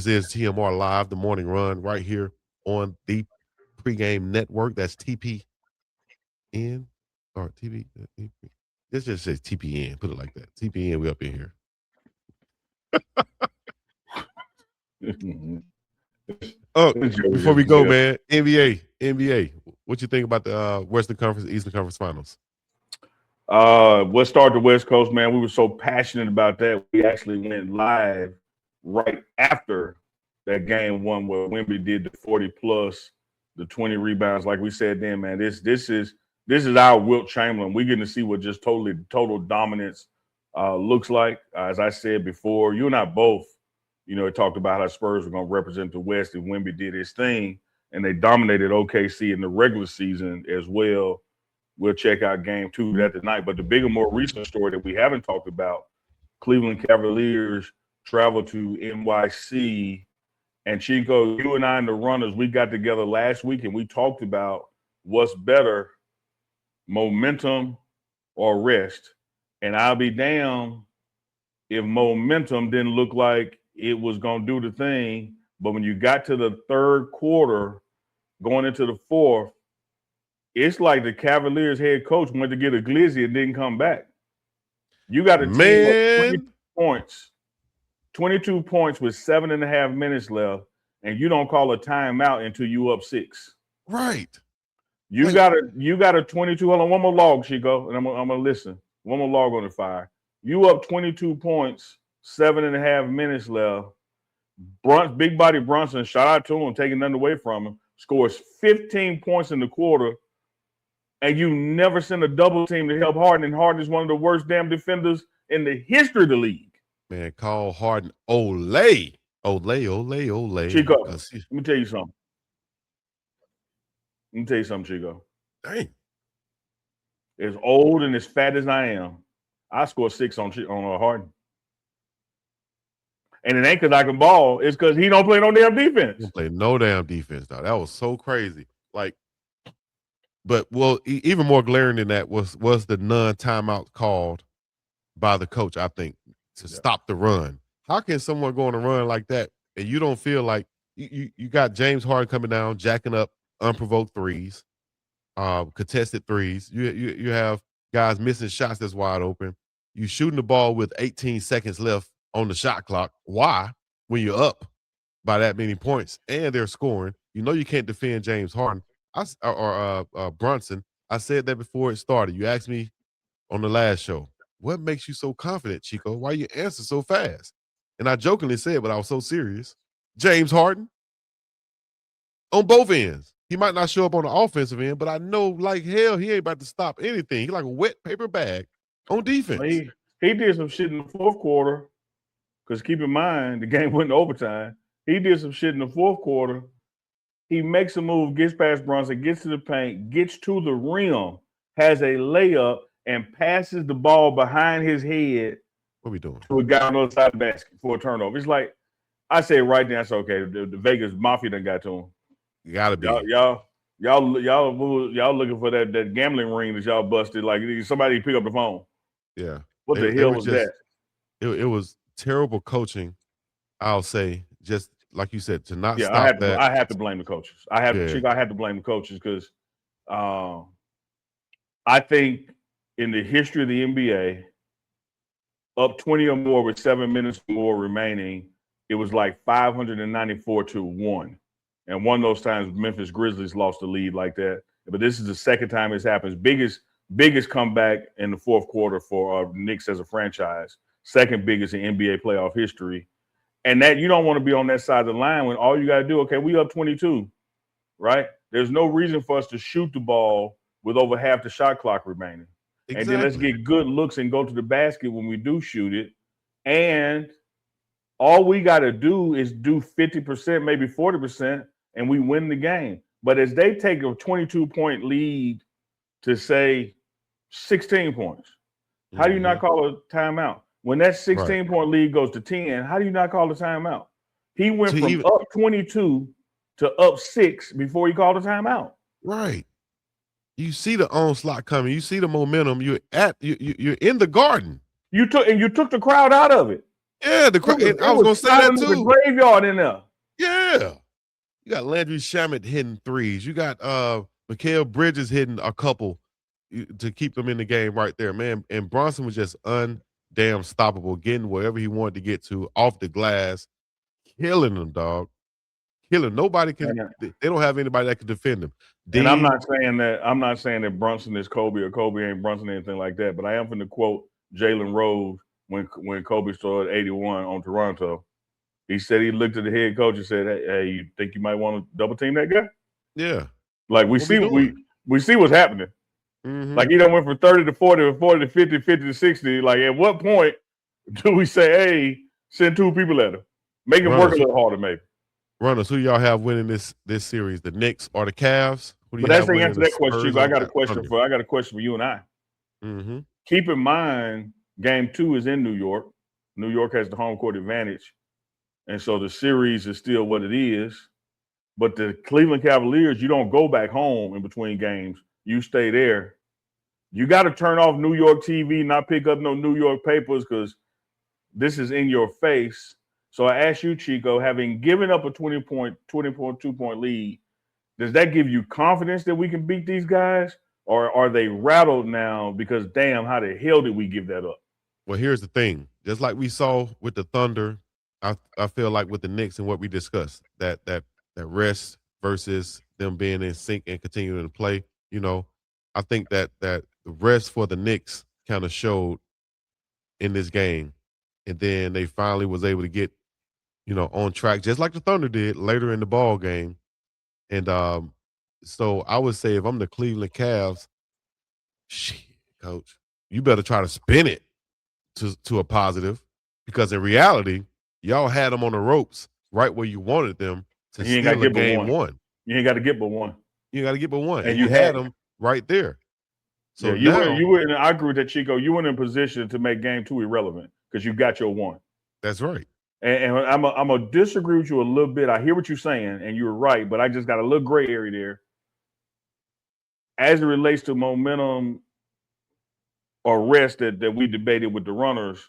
This is TMR Live, the morning run, right here on the pregame network. That's TPN or TV. This just says TPN. Put it like that. TPN, we up in here. Oh, before we go, man, NBA. What you think about the Western Conference, Eastern Conference Finals? Let's start the West Coast, man. We were so passionate about that. We actually went live right after that game one where Wemby did the 40 plus, the 20 rebounds. Like we said then, man, this is our Wilt Chamberlain. We're getting to see what just total dominance looks like. As I said before, you and I both, talked about how Spurs were going to represent the West if Wemby did his thing, and they dominated OKC in the regular season as well. We'll check out game 2 that tonight. But the bigger, more recent story that we haven't talked about, Cleveland Cavaliers travel to NYC. And Chico, you and I and the runners, we got together last week and we talked about what's better, momentum or rest. And I'll be damned if momentum didn't look like it was going to do the thing. But when you got to the third quarter, going into the fourth, it's like the Cavaliers head coach went to get a glizzy and didn't come back. You got a team of 22 points with 7.5 minutes left, and you don't call a timeout until you up 6. Right. You got a 22. Hold on, one more log, Chico, and I'm gonna listen. One more log on the fire. You up 22 points, 7.5 minutes left. Big body Brunson, shout out to him, taking nothing away from him, scores 15 points in the quarter. And you never send a double team to help Harden, and Harden is one of the worst damn defenders in the history of the league. Man, call Harden Olay. Chico, let me tell you something. Chico. Dang. As old and as fat as I am, I score 6 on Harden. And it ain't because I can ball. It's because he don't play no damn defense. He don't play no damn defense, dog. That was so crazy. But even more glaring than that was the non-timeout called by the coach, I think, to stop the run. How can someone go on a run like that and you don't feel like you got James Harden coming down, jacking up unprovoked threes, contested threes. You have guys missing shots that's wide open. You shooting the ball with 18 seconds left on the shot clock. Why? When you're up by that many points and they're scoring, you can't defend James Harden. Brunson. I said that before it started. You asked me on the last show, what makes you so confident, Chico? Why you answer so fast? And I jokingly said, but I was so serious. James Harden on both ends. He might not show up on the offensive end, but I know like hell he ain't about to stop anything. He like a wet paper bag on defense. He did some shit in the fourth quarter because keep in mind the game went to overtime. He did some shit in the fourth quarter. He makes a move, gets past Brunson, gets to the paint, gets to the rim, has a layup, and passes the ball behind his head. What we doing? To a guy on the other side of the basket for a turnover. It's like, I say right now, it's okay. The Vegas Mafia done got to him. You gotta be. Y'all looking for that gambling ring that y'all busted. Like somebody pick up the phone. Yeah. What the hell was that? It was terrible coaching, I'll say. Just like you said, to not stop that. I have to blame the coaches. I have to blame the coaches because I think in the history of the NBA, up 20 or more with 7 minutes more remaining, it was like 594-1. And one of those times, Memphis Grizzlies lost the lead like that. But this is the second time this happens. Biggest comeback in the fourth quarter for Knicks as a franchise. Second biggest in NBA playoff history. And that you don't want to be on that side of the line when all you got to do, okay, we up 22, right? There's no reason for us to shoot the ball with over half the shot clock remaining. Exactly. And then let's get good looks and go to the basket when we do shoot it. And all we got to do is do 50%, maybe 40%, and we win the game. But as they take a 22-point lead to, say, 16 points, how do you not call a timeout? When that 16-point lead goes to 10, how do you not call a timeout? He went from up 22 to up 6 before he called a timeout. Right. You see the onslaught coming. You see the momentum. You're in the Garden. You took the crowd out of it. Yeah, I was gonna say that too. The graveyard in there. Yeah. You got Landry Shamet hitting threes. You got Mikal Bridges hitting a couple to keep them in the game right there, man. And Bronson was just undamn stoppable, getting wherever he wanted to get to off the glass, killing them, dog. Killing. Nobody can. They don't have anybody that can defend him. And I'm not saying that Brunson is Kobe or Kobe ain't Brunson or anything like that. But I am going to quote Jalen Rose when Kobe scored 81 on Toronto. He said he looked at the head coach and said, "Hey, you think you might want to double team that guy?" Yeah. Like we see what's happening. Mm-hmm. Like he done went from 30 to 40 or 40 to 50, 50 to 60. Like at what point do we say, "Hey, send two people at him, make him work a little harder, maybe"? Runners, who y'all have winning this series? The Knicks or the Cavs? But that's the answer to that question. I got a question for you and I. Mm-hmm. Keep in mind, Game 2 is in New York. New York has the home court advantage. And so the series is still what it is. But the Cleveland Cavaliers, you don't go back home in between games. You stay there. You got to turn off New York TV, not pick up no New York papers because this is in your face. So I ask you, Chico, having given up a 2-point lead, does that give you confidence that we can beat these guys? Or are they rattled now because, damn, how the hell did we give that up? Well, here's the thing. Just like we saw with the Thunder, I feel like with the Knicks and what we discussed, that rest versus them being in sync and continuing to play, I think that the rest for the Knicks kind of showed in this game. And then they finally was able to get, on track, just like the Thunder did later in the ball game. And so I would say if I'm the Cleveland Cavs, shit, coach, you better try to spin it to a positive, because in reality, y'all had them on the ropes right where you wanted them to steal a game one. You ain't got to get but one. You got to get but one. And you had them right there. So yeah, you were in, I agree with that, Chico. You were in a position to make game 2 irrelevant because you got your one. That's right. And I'm going to disagree with you a little bit. I hear what you're saying, and you're right, but I just got a little gray area there. As it relates to momentum or rest that we debated with the runners,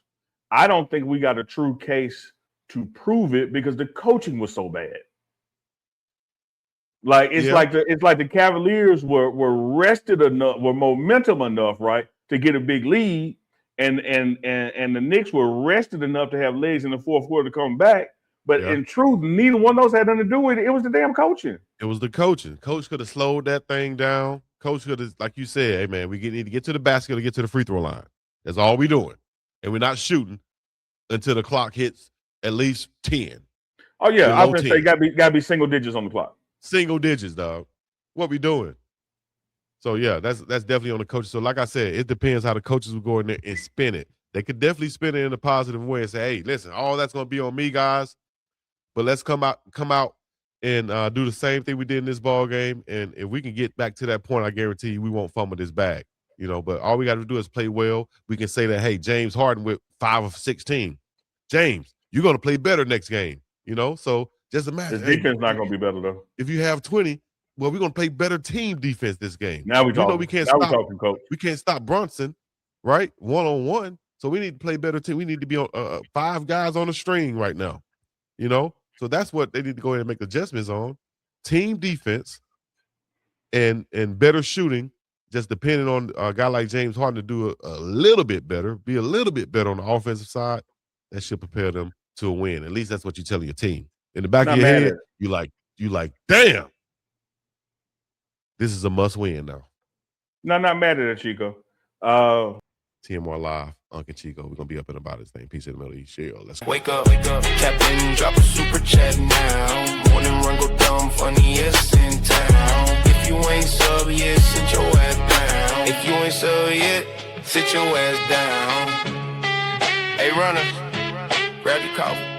I don't think we got a true case to prove it because the coaching was so bad. Like it's like the Cavaliers were rested enough, were momentum enough, right, to get a big lead, and the Knicks were rested enough to have legs in the fourth quarter to come back. But in truth, neither one of those had nothing to do with it. It was the damn coaching. It was the coaching. Coach could have slowed that thing down. Coach could have, like you said, hey man, we need to get to the basket or get to the free throw line. That's all we're doing, and we're not shooting until the clock hits at least 10. Oh yeah, I was gonna say got to be single digits on the clock. Single digits, dog. What we doing? So yeah, that's definitely on the coaches. So like I said, it depends how the coaches will go in there and spin it. They could definitely spin it in a positive way and say, hey, listen, all that's gonna be on me, guys. But let's come out and do the same thing we did in this ball game. And if we can get back to that point, I guarantee you we won't fumble this bag. But all we got to do is play well. We can say that, hey, James Harden with 5 of 16. James, you're gonna play better next game. So just imagine. His defense not gonna be better though. If you have 20, well, we're gonna play better team defense this game. Now we talking. We can't now stop. We talking, coach. We can't stop Brunson, right? 1-on-1. So we need to play better team. We need to be on 5 guys on the string right now. So that's what they need to go ahead and make adjustments on. Team defense and better shooting, just depending on a guy like James Harden to do a little bit better, be a little bit better on the offensive side. That should prepare them to a win. At least that's what you're telling your team. In the back of your head, you like, damn, this is a must win now. No, not mad at it, Chico. TMR Live, Uncle Chico. We're gonna be up and about this thing. Peace in the Middle East. Share. Let's go. Wake up, Captain, drop a super chat now. Morning run go dumb, funniest in town. If you ain't sub yet, sit your ass down. If you ain't sub yet, sit your ass down. Hey, runner, grab your coffee.